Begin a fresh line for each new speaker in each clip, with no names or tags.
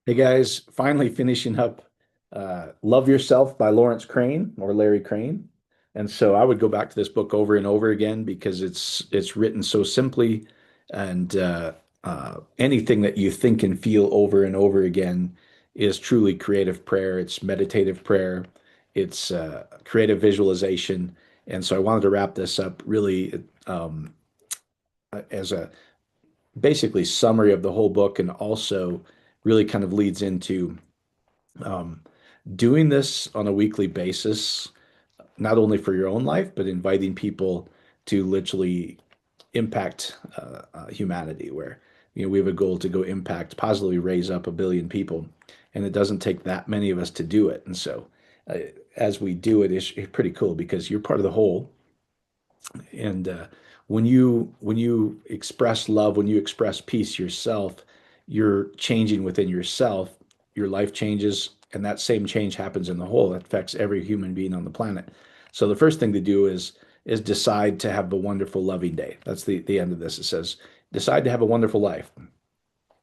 Hey guys, finally finishing up Love Yourself by Lawrence Crane or Larry Crane. And so I would go back to this book over and over again because it's written so simply and anything that you think and feel over and over again is truly creative prayer. It's meditative prayer. It's creative visualization. And so I wanted to wrap this up really as a basically summary of the whole book and also really kind of leads into um, doing this on a weekly basis, not only for your own life, but inviting people to literally impact humanity, where we have a goal to go impact, positively raise up 1 billion people, and it doesn't take that many of us to do it. And so, uh, as we do it, it's pretty cool because you're part of the whole. And when you express love, when you express peace yourself, you're changing within yourself. Your life changes, and that same change happens in the whole. It affects every human being on the planet. So the first thing to do is decide to have a wonderful, loving day. That's the end of this. It says, decide to have a wonderful life.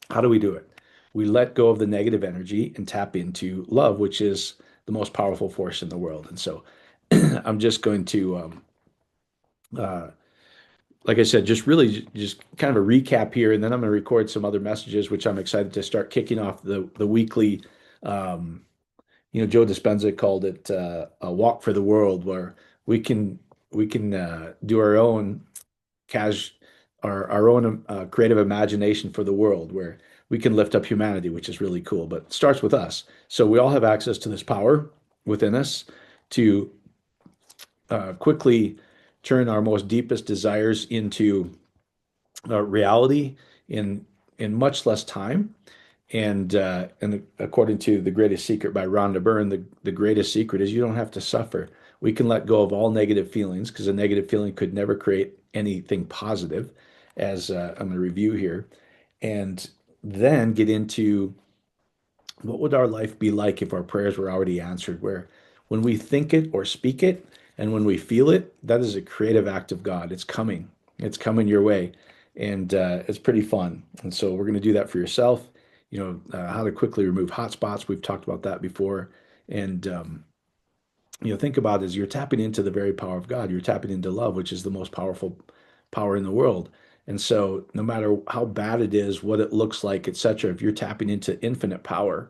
How do we do it? We let go of the negative energy and tap into love, which is the most powerful force in the world. And so I'm just going to uh, like I said, just really just kind of a recap here, and then I'm going to record some other messages, which I'm excited to start kicking off the weekly. Um, Joe Dispenza called it a walk for the world, where we can we can do our own cash our own creative imagination for the world, where we can lift up humanity, which is really cool. But it starts with us, so we all have access to this power within us to quickly turn our most deepest desires into reality in much less time. And according to The Greatest Secret by Rhonda Byrne, the greatest secret is you don't have to suffer. We can let go of all negative feelings because a negative feeling could never create anything positive, as I'm going to review here, and then get into what would our life be like if our prayers were already answered, where when we think it or speak it and when we feel it, that is a creative act of God. It's coming your way, and it's pretty fun. And so we're going to do that for yourself. How to quickly remove hot spots. We've talked about that before. And think about it as you're tapping into the very power of God. You're tapping into love, which is the most powerful power in the world. And so no matter how bad it is, what it looks like, etc., if you're tapping into infinite power,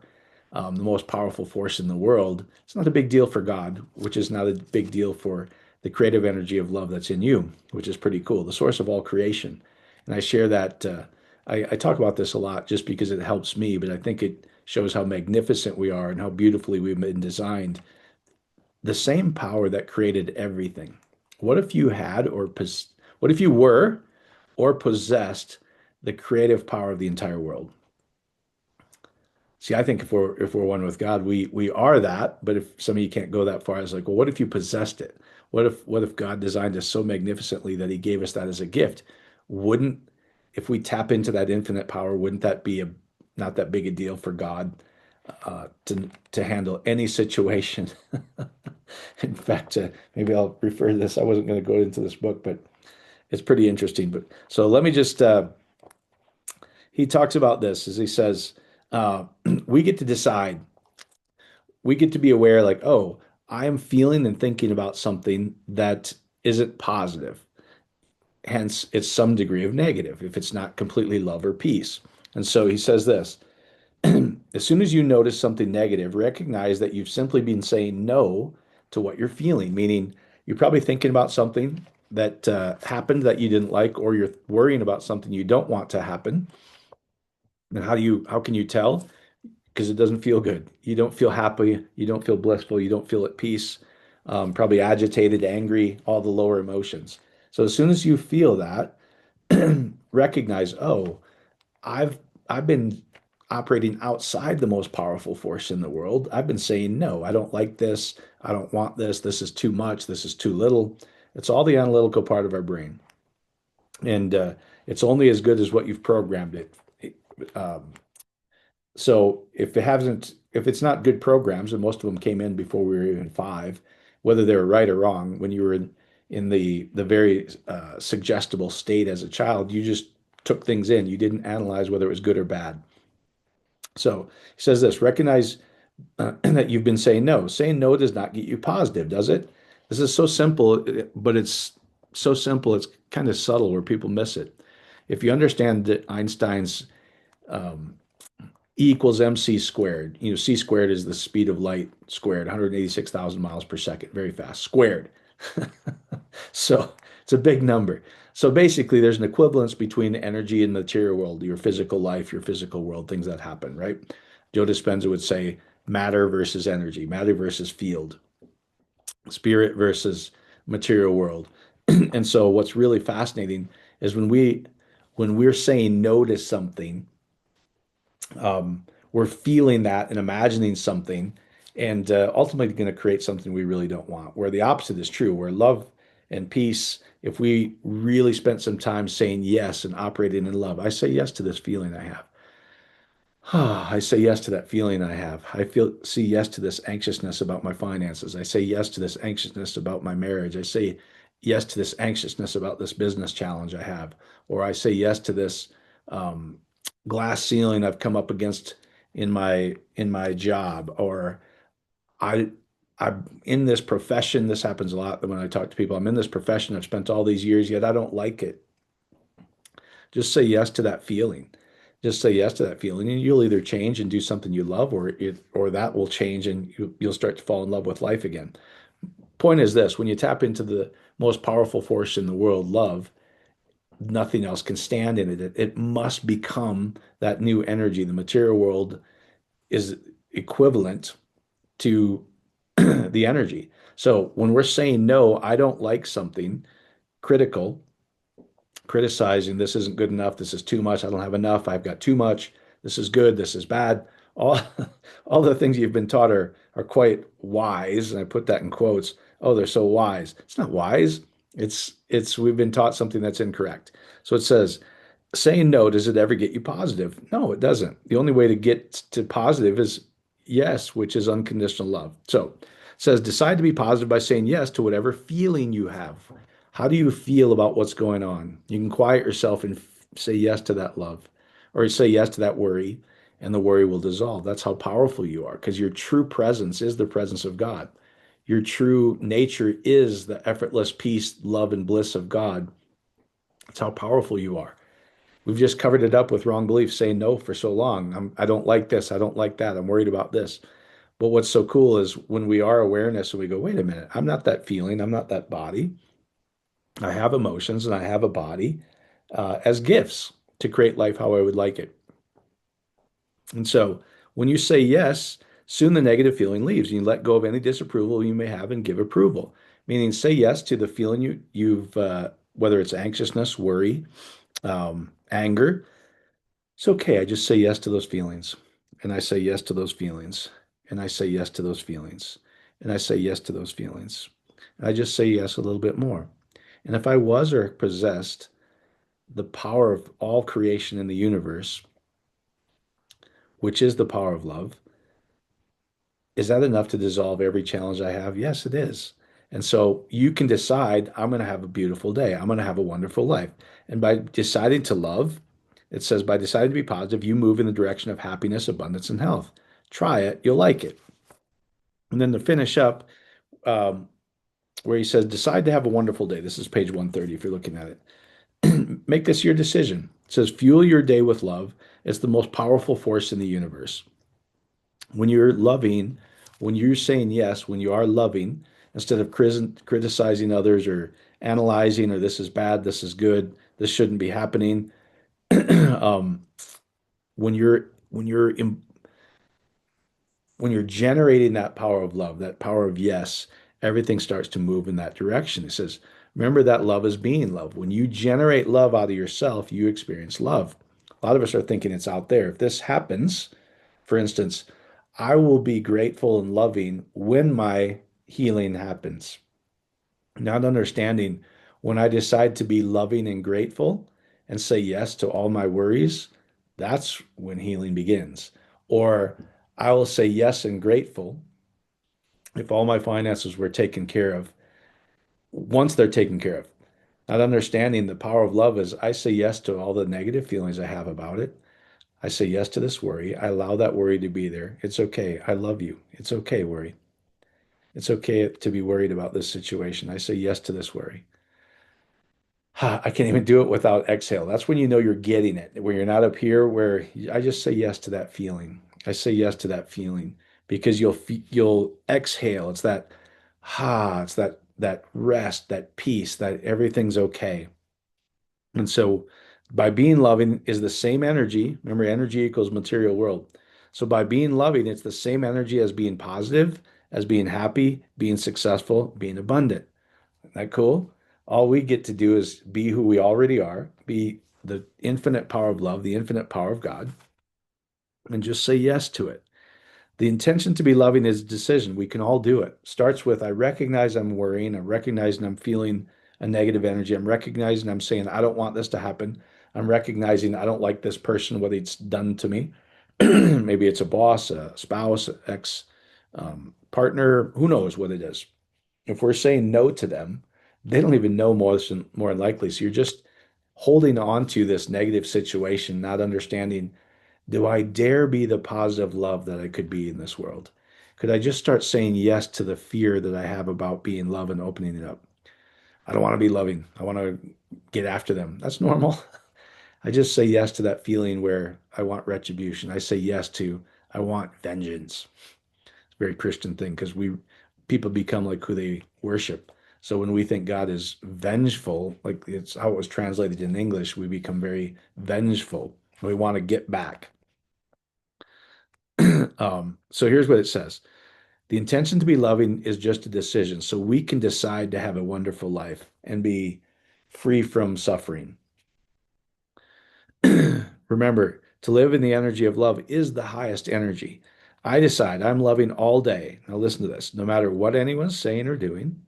the most powerful force in the world, it's not a big deal for God, which is not a big deal for the creative energy of love that's in you, which is pretty cool, the source of all creation. And I share that, I talk about this a lot just because it helps me, but I think it shows how magnificent we are and how beautifully we've been designed. The same power that created everything. What if you had, what if you were or possessed the creative power of the entire world? See, I think if we're one with God, we are that. But if some of you can't go that far, I was like, well, what if you possessed it? What if God designed us so magnificently that He gave us that as a gift? Wouldn't If we tap into that infinite power, wouldn't that be a not that big a deal for God to handle any situation? In fact, maybe I'll refer to this. I wasn't going to go into this book, but it's pretty interesting. But so let me just he talks about this as he says, uh, we get to decide. We get to be aware, like, oh, I am feeling and thinking about something that isn't positive. Hence, it's some degree of negative if it's not completely love or peace. And so he says this, as soon as you notice something negative, recognize that you've simply been saying no to what you're feeling, meaning you're probably thinking about something that happened that you didn't like, or you're worrying about something you don't want to happen. And how can you tell? Because it doesn't feel good. You don't feel happy. You don't feel blissful. You don't feel at peace. Probably agitated, angry, all the lower emotions. So as soon as you feel that, recognize, oh, I've I've been operating outside the most powerful force in the world. I've been saying, no, I don't like this. I don't want this. This is too much. This is too little. It's all the analytical part of our brain. And it's only as good as what you've programmed it. Um, So if it's not good programs, and most of them came in before we were even five, whether they were right or wrong, when you were in the very suggestible state as a child, you just took things in. You didn't analyze whether it was good or bad. So he says this, recognize that you've been saying no. Saying no does not get you positive, does it? This is so simple, but it's so simple, it's kind of subtle where people miss it. If you understand that Einstein's um, E equals mc squared, c squared is the speed of light squared, 186,000 miles per second, very fast, squared. So it's a big number. So basically, there's an equivalence between energy and material world, your physical life, your physical world, things that happen, right? Joe Dispenza would say matter versus energy, matter versus field, spirit versus material world. And so what's really fascinating is when we're saying no to something, we're feeling that and imagining something and ultimately going to create something we really don't want. Where the opposite is true, where love and peace, if we really spent some time saying yes and operating in love, I say yes to this feeling I have. I say yes to that feeling I have. See yes to this anxiousness about my finances. I say yes to this anxiousness about my marriage. I say yes to this anxiousness about this business challenge I have. Or I say yes to this um, glass ceiling I've come up against in my job. Or I I'm in this profession. This happens a lot when I talk to people. I'm in this profession. I've spent all these years, yet I don't like it. Just say yes to that feeling. Just say yes to that feeling, and you'll either change and do something you love, or that will change, and you'll start to fall in love with life again. Point is this: when you tap into the most powerful force in the world, love, nothing else can stand in it. It must become that new energy. The material world is equivalent to the energy. So when we're saying no, I don't like something critical, criticizing this isn't good enough, this is too much, I don't have enough, I've got too much, this is good, this is bad. All all the things you've been taught are quite wise, and I put that in quotes. Oh, they're so wise. It's not wise. It's we've been taught something that's incorrect. So it says, saying no, does it ever get you positive? No, it doesn't. The only way to get to positive is yes, which is unconditional love. So it says, decide to be positive by saying yes to whatever feeling you have. How do you feel about what's going on? You can quiet yourself and say yes to that love, or say yes to that worry, and the worry will dissolve. That's how powerful you are, because your true presence is the presence of God. Your true nature is the effortless peace, love, and bliss of God. That's how powerful you are. We've just covered it up with wrong beliefs, saying no for so long. I don't like this. I don't like that. I'm worried about this. But what's so cool is when we are awareness and we go, wait a minute, I'm not that feeling. I'm not that body. I have emotions and I have a body as gifts to create life how I would like it. And so when you say yes, soon the negative feeling leaves. You let go of any disapproval you may have and give approval, meaning say yes to the feeling you've, whether it's anxiousness, worry, anger. It's okay. I just say yes to those feelings. And I say yes to those feelings. And I say yes to those feelings. And I say yes to those feelings. And I just say yes a little bit more. And if I was or possessed the power of all creation in the universe, which is the power of love, is that enough to dissolve every challenge I have? Yes, it is. And so you can decide, I'm going to have a beautiful day. I'm going to have a wonderful life. And by deciding to love, it says, by deciding to be positive, you move in the direction of happiness, abundance, and health. Try it, you'll like it. And then to finish up, um, where he says, decide to have a wonderful day. This is page 130 if you're looking at it. Make this your decision. It says, fuel your day with love. It's the most powerful force in the universe. When you're loving, when you're saying yes, when you are loving, instead of criticizing others or analyzing, or this is bad, this is good, this shouldn't be happening. um, when you're when you're generating that power of love, that power of yes, everything starts to move in that direction. It says, remember that love is being love. When you generate love out of yourself, you experience love. A lot of us are thinking it's out there. If this happens, for instance, I will be grateful and loving when my healing happens. Not understanding when I decide to be loving and grateful and say yes to all my worries, that's when healing begins. Or I will say yes and grateful if all my finances were taken care of once they're taken care of. Not understanding the power of love is I say yes to all the negative feelings I have about it. I say yes to this worry. I allow that worry to be there. It's okay. I love you. It's okay, worry. It's okay to be worried about this situation. I say yes to this worry. I can't even do it without exhale. That's when you know you're getting it. When you're not up here, where I just say yes to that feeling. I say yes to that feeling because you'll exhale. It's that rest, that peace, that everything's okay. And so by being loving is the same energy. Remember, energy equals material world. So by being loving, it's the same energy as being positive, as being happy, being successful, being abundant. Isn't that cool? All we get to do is be who we already are, be the infinite power of love, the infinite power of God, and just say yes to it. The intention to be loving is a decision. We can all do it. Starts with I recognize I'm worrying, I'm recognizing I'm feeling a negative energy. I'm recognizing I'm saying I don't want this to happen. I'm recognizing I don't like this person, what it's done to me. Maybe it's a boss, a spouse, ex partner, who knows what it is. If we're saying no to them, they don't even know more than likely. So you're just holding on to this negative situation, not understanding, do I dare be the positive love that I could be in this world? Could I just start saying yes to the fear that I have about being love and opening it up? I don't want to be loving. I want to get after them. That's normal. I just say yes to that feeling where I want retribution. I say yes to I want vengeance. It's a very Christian thing because we people become like who they worship. So when we think God is vengeful, like it's how it was translated in English, we become very vengeful. We want to get back. So here's what it says. The intention to be loving is just a decision. So we can decide to have a wonderful life and be free from suffering. Remember, to live in the energy of love is the highest energy. I decide I'm loving all day. Now listen to this. No matter what anyone's saying or doing,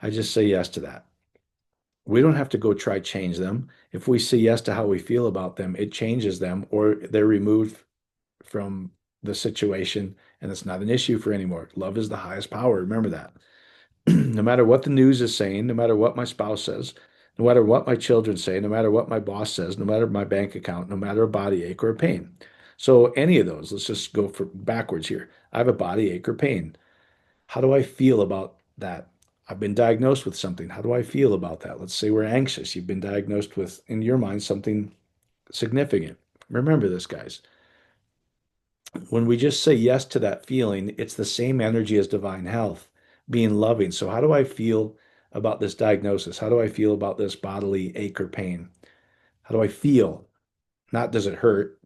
I just say yes to that. We don't have to go try change them. If we say yes to how we feel about them, it changes them or they're removed from the situation and it's not an issue for anymore. Love is the highest power. Remember that. No matter what the news is saying, no matter what my spouse says, no matter what my children say, no matter what my boss says, no matter my bank account, no matter a body ache or a pain. So any of those, let's just go for backwards here. I have a body ache or pain. How do I feel about that? I've been diagnosed with something. How do I feel about that? Let's say we're anxious. You've been diagnosed with, in your mind, something significant. Remember this, guys. When we just say yes to that feeling, it's the same energy as divine health, being loving. So, how do I feel about this diagnosis? How do I feel about this bodily ache or pain? How do I feel? Not does it hurt?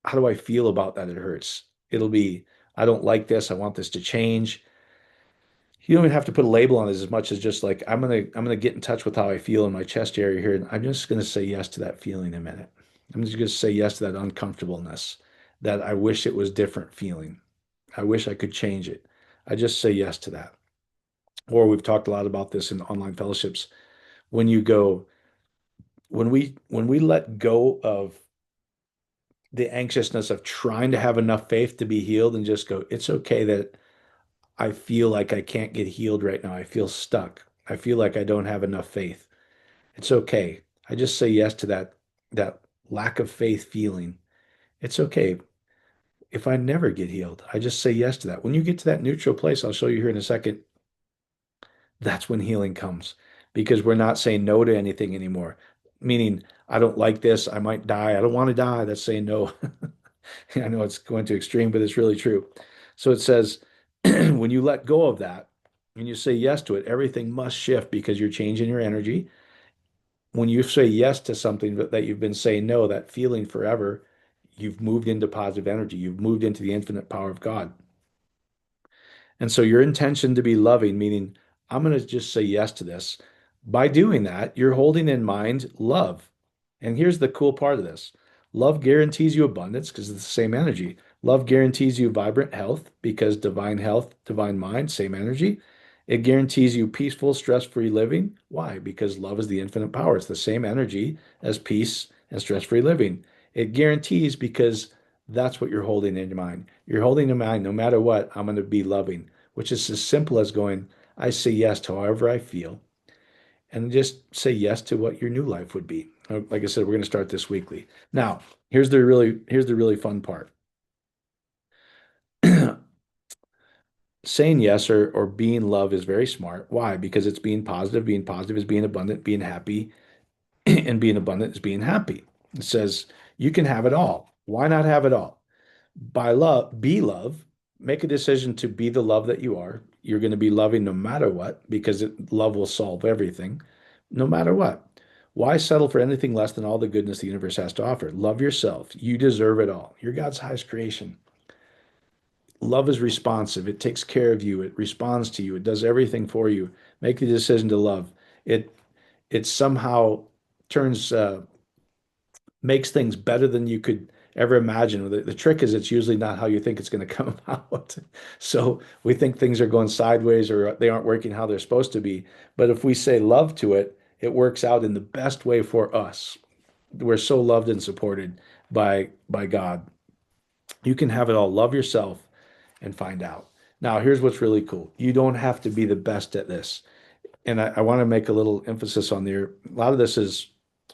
How do I feel about that it hurts? It'll be, I don't like this. I want this to change. You don't even have to put a label on it as much as just like I'm gonna get in touch with how I feel in my chest area here, and I'm just gonna say yes to that feeling in a minute. I'm just gonna say yes to that uncomfortableness, that I wish it was different feeling. I wish I could change it. I just say yes to that. Or we've talked a lot about this in online fellowships. When you go, when we let go of the anxiousness of trying to have enough faith to be healed and just go, it's okay that I feel like I can't get healed right now. I feel stuck. I feel like I don't have enough faith. It's okay. I just say yes to that lack of faith feeling. It's okay if I never get healed. I just say yes to that. When you get to that neutral place, I'll show you here in a second, that's when healing comes because we're not saying no to anything anymore. Meaning, I don't like this. I might die. I don't want to die. That's saying no. I know it's going to extreme, but it's really true. So it says, when you let go of that, when you say yes to it, everything must shift because you're changing your energy. When you say yes to something that you've been saying no, that feeling forever, you've moved into positive energy. You've moved into the infinite power of God. And so your intention to be loving, meaning I'm going to just say yes to this. By doing that, you're holding in mind love. And here's the cool part of this. Love guarantees you abundance because it's the same energy. Love guarantees you vibrant health because divine health, divine mind, same energy. It guarantees you peaceful, stress-free living. Why? Because love is the infinite power. It's the same energy as peace and stress-free living. It guarantees because that's what you're holding in your mind. You're holding in mind, no matter what, I'm going to be loving, which is as simple as going, I say yes to however I feel, and just say yes to what your new life would be. Like I said, we're going to start this weekly. Now, Here's the really fun part. Saying yes or being love is very smart. Why? Because it's being positive. Being positive is being abundant, being happy, and being abundant is being happy. It says you can have it all. Why not have it all? By love, be love. Make a decision to be the love that you are. You're going to be loving no matter what, because love will solve everything, no matter what. Why settle for anything less than all the goodness the universe has to offer? Love yourself. You deserve it all. You're God's highest creation. Love is responsive. It takes care of you. It responds to you. It does everything for you. Make the decision to love. It it somehow turns makes things better than you could ever imagine. The trick is it's usually not how you think it's going to come out. So we think things are going sideways or they aren't working how they're supposed to be. But if we say love to it, it works out in the best way for us. We're so loved and supported by God. You can have it all. Love yourself and find out. Now, here's what's really cool. You don't have to be the best at this. And I want to make a little emphasis on there. A lot of this is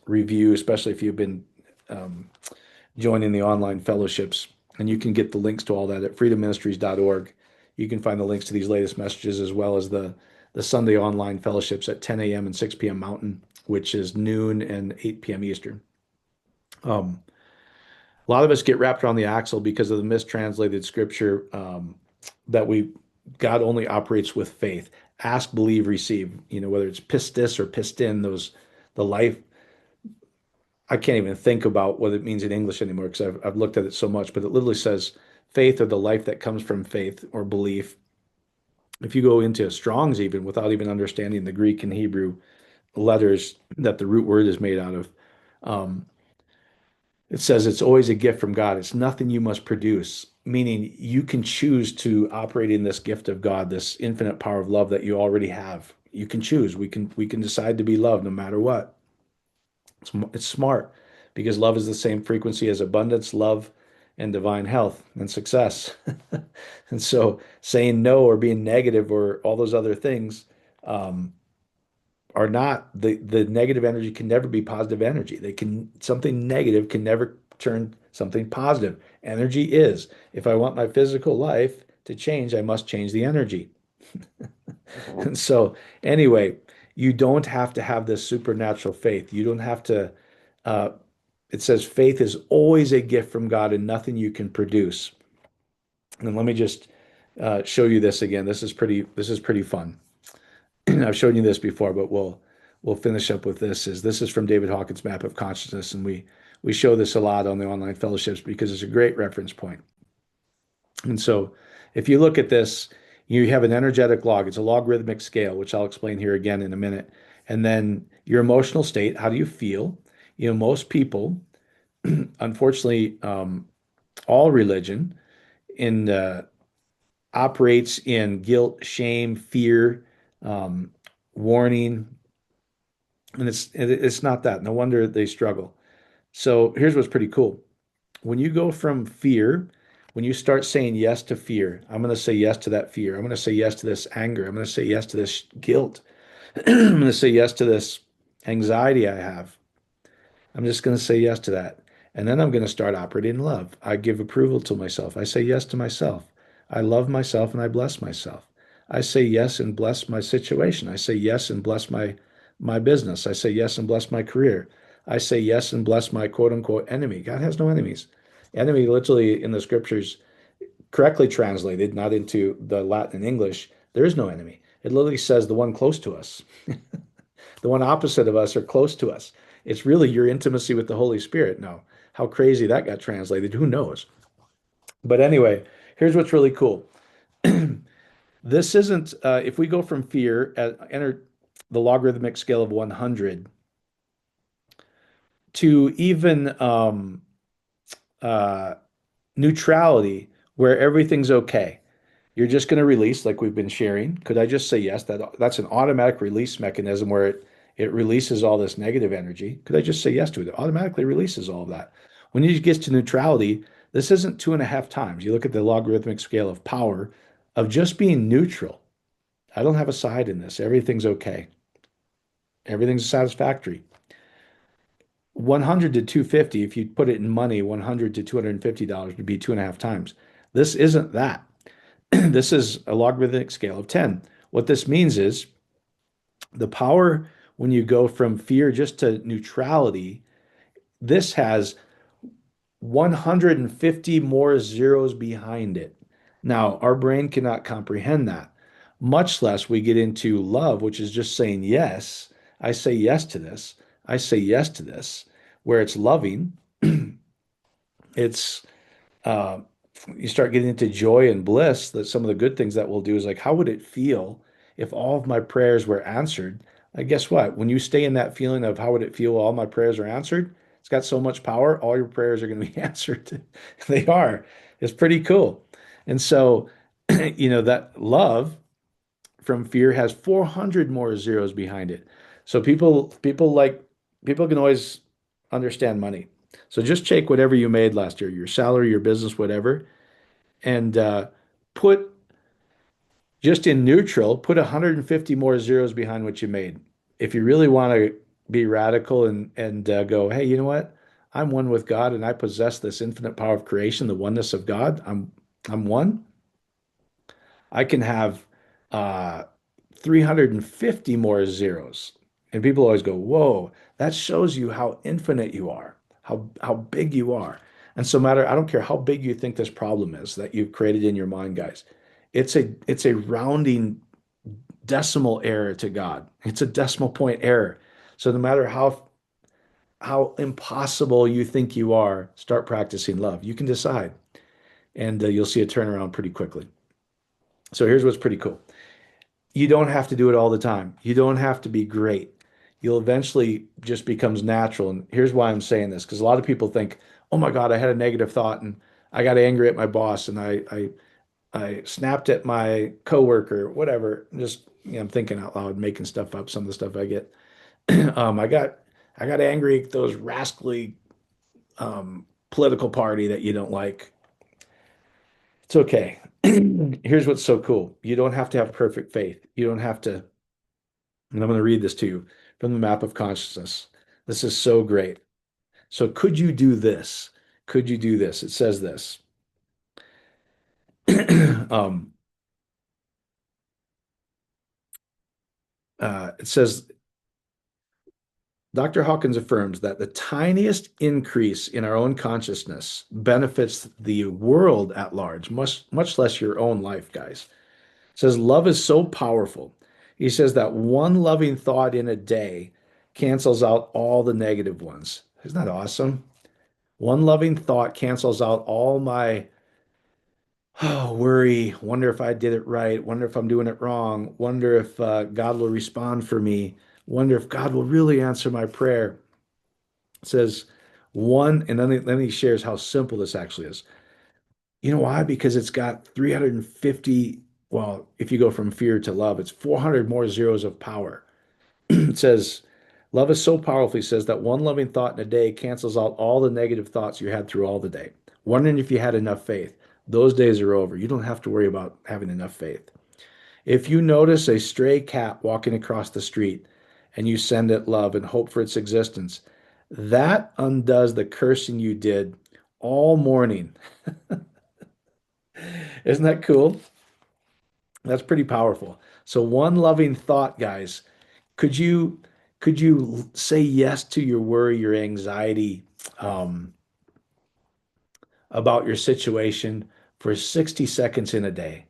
review, especially if you've been um, joining the online fellowships. And you can get the links to all that at freedomministries.org. You can find the links to these latest messages as well as the Sunday online fellowships at 10 a.m. and 6 p.m. Mountain, which is noon and 8 p.m. Eastern. Um, a lot of us get wrapped around the axle because of the mistranslated scripture that God only operates with faith. Ask, believe, receive. Whether it's pistis or pistin, the life. I can't even think about what it means in English anymore because I've looked at it so much, but it literally says faith or the life that comes from faith or belief. If you go into Strong's even without even understanding the Greek and Hebrew letters that the root word is made out of, um, it says it's always a gift from God. It's nothing you must produce, meaning you can choose to operate in this gift of God, this infinite power of love that you already have. You can choose. We can decide to be loved no matter what. It's smart because love is the same frequency as abundance, love, and divine health and success. And so saying no or being negative or all those other things um, are not the negative energy can never be positive energy. Something negative can never turn something positive. Energy is. If I want my physical life to change, I must change the energy. And so anyway, you don't have to have this supernatural faith. You don't have to uh, it says faith is always a gift from God and nothing you can produce. And let me just show you this again. This is pretty fun. I've shown you this before, but we'll finish up with this. This is from David Hawkins' Map of Consciousness, and we show this a lot on the online fellowships because it's a great reference point. And so if you look at this, you have an energetic log. It's a logarithmic scale, which I'll explain here again in a minute. And then your emotional state, how do you feel? Most people, unfortunately, all religion in operates in guilt, shame, fear, um, warning, and it's not that. No wonder they struggle. So here's what's pretty cool. When you go from fear, when you start saying yes to fear, I'm going to say yes to that fear. I'm going to say yes to this anger. I'm going to say yes to this guilt. I'm going to say yes to this anxiety I have. I'm just going to say yes to that. And then I'm going to start operating in love. I give approval to myself. I say yes to myself. I love myself and I bless myself. I say yes and bless my situation. I say yes and bless my business. I say yes and bless my career. I say yes and bless my quote unquote enemy. God has no enemies. Enemy literally in the scriptures correctly translated, not into the Latin and English, there is no enemy. It literally says the one close to us. The one opposite of us or close to us. It's really your intimacy with the Holy Spirit. Now, how crazy that got translated, who knows? But anyway, here's what's really cool. This isn't, if we go from fear, enter the logarithmic scale of 100 to even uh, neutrality, where everything's okay. You're just going to release, like we've been sharing. Could I just say yes? That's an automatic release mechanism where it releases all this negative energy. Could I just say yes to it? It automatically releases all of that. When you get to neutrality, this isn't 2.5 times. You look at the logarithmic scale of power of just being neutral. I don't have a side in this. Everything's okay. Everything's satisfactory. 100 to 250, if you put it in money, 100 to $250 would be two and a half times. This isn't that. This is a logarithmic scale of 10. What this means is the power when you go from fear just to neutrality, this has 150 more zeros behind it. Now, our brain cannot comprehend that, much less we get into love, which is just saying yes. I say yes to this. I say yes to this, where it's loving. It's uh, you start getting into joy and bliss. That some of the good things that we'll do is like, how would it feel if all of my prayers were answered? Guess what? When you stay in that feeling of how would it feel all my prayers are answered, it's got so much power, all your prayers are going to be answered. They are. It's pretty cool. And so, that love from fear has 400 more zeros behind it. So people can always understand money. So just take whatever you made last year, your salary, your business, whatever, and put just in neutral, put 150 more zeros behind what you made. If you really want to be radical and go, hey, you know what? I'm one with God, and I possess this infinite power of creation, the oneness of God. I'm one. I can have uh, 350 more zeros. And people always go, whoa, that shows you how infinite you are, how big you are. And so matter, I don't care how big you think this problem is that you've created in your mind, guys. It's a rounding decimal error to God. It's a decimal point error. So no matter how impossible you think you are, start practicing love. You can decide, and you'll see a turnaround pretty quickly. So here's what's pretty cool. You don't have to do it all the time. You don't have to be great. You'll eventually just becomes natural. And here's why I'm saying this, because a lot of people think, oh my God, I had a negative thought and I got angry at my boss and I snapped at my coworker, whatever. Just I'm thinking out loud, making stuff up, some of the stuff I get. um, I got I got angry at those rascally political party that you don't like. It's okay. Here's what's so cool. You don't have to have perfect faith. You don't have to. And I'm going to read this to you from the map of consciousness. This is so great. So, could you do this? Could you do this? It says this. um, it says Dr. Hawkins affirms that the tiniest increase in our own consciousness benefits the world at large, much less your own life, guys. It says love is so powerful. He says that one loving thought in a day cancels out all the negative ones. Isn't that awesome? One loving thought cancels out all my worry, wonder if I did it right, wonder if I'm doing it wrong, wonder if God will respond for me, wonder if God will really answer my prayer. It says one, and then he shares how simple this actually is. You know why? Because it's got 350, well, if you go from fear to love, it's 400 more zeros of power. It says, love is so powerful, he says, that one loving thought in a day cancels out all the negative thoughts you had through all the day. Wondering if you had enough faith. Those days are over. You don't have to worry about having enough faith. If you notice a stray cat walking across the street and you send it love and hope for its existence, that undoes the cursing you did all morning. Isn't that cool? That's pretty powerful. So one loving thought, guys. Could you could you say yes to your worry, your anxiety um, about your situation for 60 seconds in a day?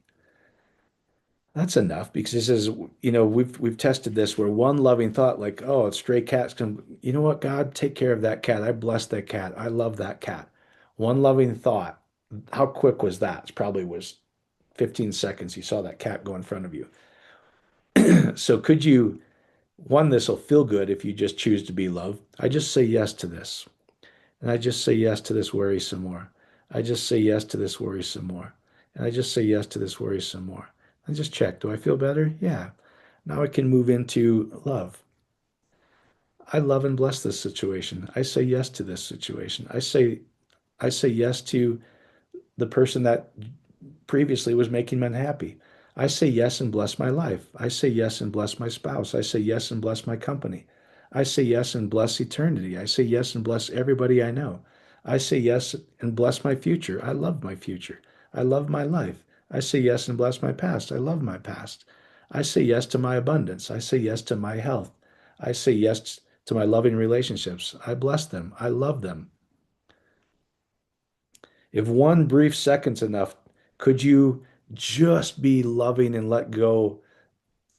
That's enough because this is, we've tested this where one loving thought, like, oh, stray cats can, you know what, God, take care of that cat. I bless that cat. I love that cat. One loving thought. How quick was that? It probably was 15 seconds. You saw that cat go in front of you. So could you, one, this will feel good if you just choose to be love. I just say yes to this. And I just say yes to this worry some more. I just say yes to this worry some more. And I just say yes to this worry some more. I just check. Do I feel better? Yeah. Now I can move into love. I love and bless this situation. I say yes to this situation. I say yes to the person that previously was making me unhappy. I say yes and bless my life. I say yes and bless my spouse. I say yes and bless my company. I say yes and bless eternity. I say yes and bless everybody I know. I say yes and bless my future. I love my future. I love my life. I say yes and bless my past. I love my past. I say yes to my abundance. I say yes to my health. I say yes to my loving relationships. I bless them. I love them. If one brief second's enough, could you just be loving and let go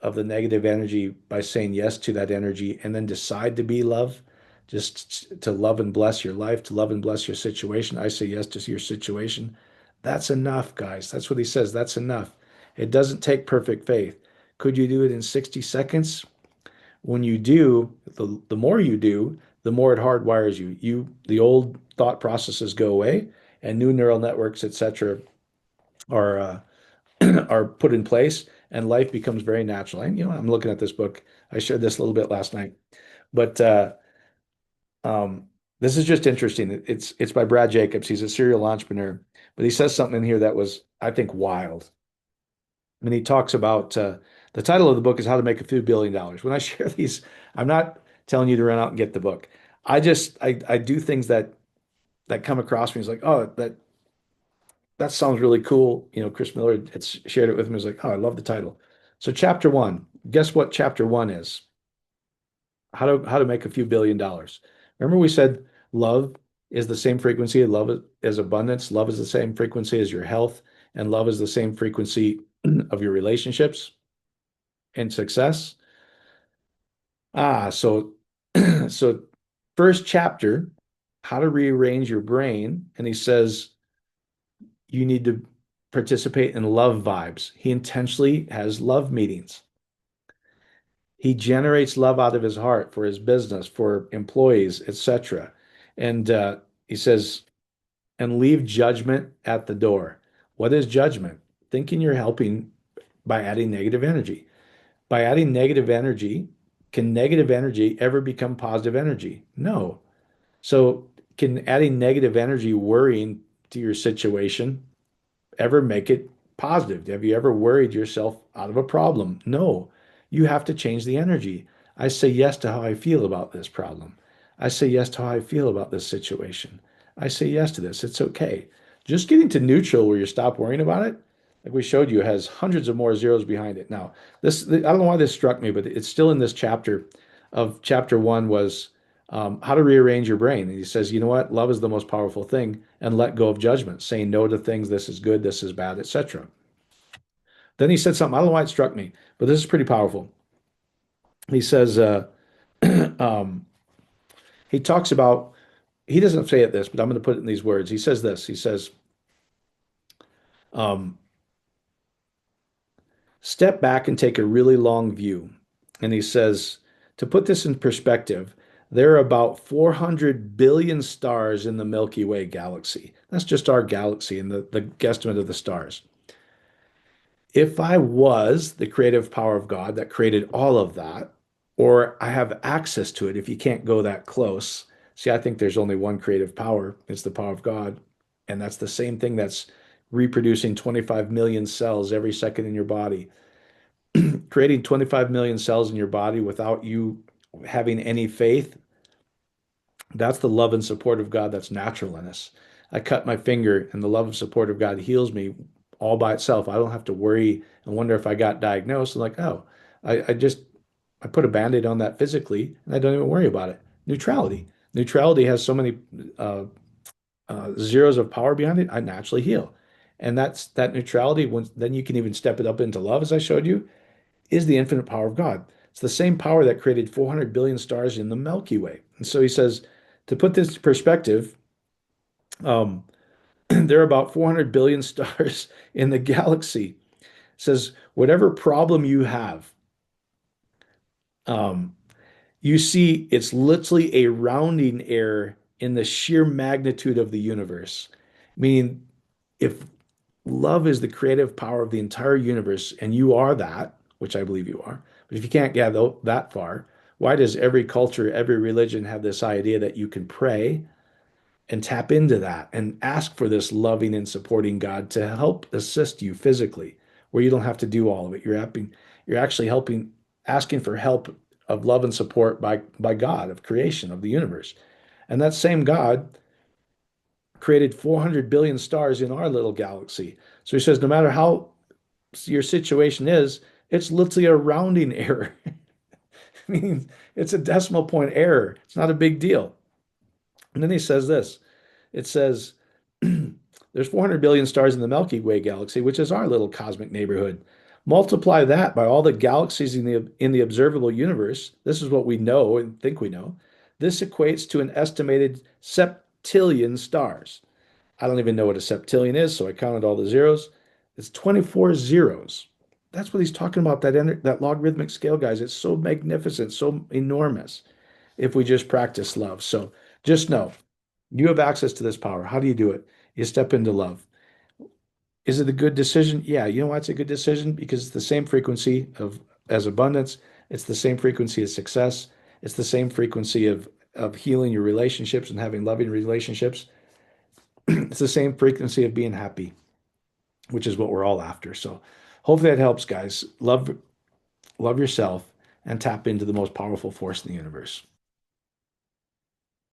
of the negative energy by saying yes to that energy and then decide to be love, just to love and bless your life, to love and bless your situation? I say yes to your situation. That's enough, guys. That's what he says. That's enough. It doesn't take perfect faith. Could you do it in 60 seconds? When you do, the more you do, the more it hardwires you. The old thought processes go away and new neural networks, etc., are are put in place, and life becomes very natural. And I'm looking at this book. I shared this a little bit last night, but um, this is just interesting. It's by Brad Jacobs. He's a serial entrepreneur, but he says something in here that was, I think, wild. And he talks about the title of the book is How to Make a Few Billion Dollars. When I share these, I'm not telling you to run out and get the book. I do things that come across me as like, oh, that sounds really cool. Chris Miller had shared it with me. He was like, oh, I love the title. So chapter one, guess what chapter one is? How to make a few billion dollars. Remember we said love is the same frequency, love is abundance, love is the same frequency as your health, and love is the same frequency of your relationships and success. So so first chapter, how to rearrange your brain, and he says you need to participate in love vibes. He intentionally has love meetings. He generates love out of his heart for his business, for employees, etc. And he says, and leave judgment at the door. What is judgment? Thinking you're helping by adding negative energy. By adding negative energy, can negative energy ever become positive energy? No. So, can adding negative energy, worrying to your situation, ever make it positive? Have you ever worried yourself out of a problem? No. You have to change the energy. I say yes to how I feel about this problem. I say yes to how I feel about this situation. I say yes to this. It's okay. Just getting to neutral where you stop worrying about it, like we showed you, has hundreds of more zeros behind it. Now, I don't know why this struck me, but it's still in this chapter of chapter one was how to rearrange your brain. And he says, you know what? Love is the most powerful thing, and let go of judgment, saying no to things. This is good, this is bad, etc. Then he said something. I don't know why it struck me, but this is pretty powerful. He says, um, he talks about, he doesn't say it this, but I'm going to put it in these words. He says this. He says, um, step back and take a really long view. And he says, to put this in perspective, there are about 400 billion stars in the Milky Way galaxy. That's just our galaxy and the guesstimate of the stars. If I was the creative power of God that created all of that, or I have access to it, if you can't go that close, see, I think there's only one creative power. It's the power of God. And that's the same thing that's reproducing 25 million cells every second in your body. Creating 25 million cells in your body without you having any faith, that's the love and support of God that's natural in us. I cut my finger and the love and support of God heals me all by itself. I don't have to worry and wonder if I got diagnosed. I'm like, oh, I just I put a band-aid on that physically and I don't even worry about it. Neutrality. Neutrality has so many zeros of power behind it. I naturally heal. And that's that neutrality. Then you can even step it up into love, as I showed you, is the infinite power of God. It's the same power that created 400 billion stars in the Milky Way. And so he says, to put this in perspective, um, there are about 400 billion stars in the galaxy. It says, whatever problem you have, um, you see it's literally a rounding error in the sheer magnitude of the universe. Meaning, if love is the creative power of the entire universe, and you are that, which I believe you are. But if you can't get that far, why does every culture, every religion have this idea that you can pray and tap into that and ask for this loving and supporting God to help assist you physically, where you don't have to do all of it? You're actually helping, asking for help of love and support by God, of creation, of the universe. And that same God created 400 billion stars in our little galaxy. So he says, no matter how your situation is, it's literally a rounding error. Meaning it's a decimal point error. It's not a big deal. And then he says this. It says there's 400 billion stars in the Milky Way galaxy, which is our little cosmic neighborhood. Multiply that by all the galaxies in the observable universe. This is what we know and think we know. This equates to an estimated septillion stars. I don't even know what a septillion is, so I counted all the zeros. It's 24 zeros. That's what he's talking about, that logarithmic scale, guys. It's so magnificent, so enormous if we just practice love. So just know you have access to this power. How do you do it? You step into love. Is it a good decision? Yeah, you know why it's a good decision? Because it's the same frequency of as abundance. It's the same frequency as success. It's the same frequency of healing your relationships and having loving relationships. It's the same frequency of being happy, which is what we're all after. So hopefully that helps, guys. Love yourself and tap into the most powerful force in the universe.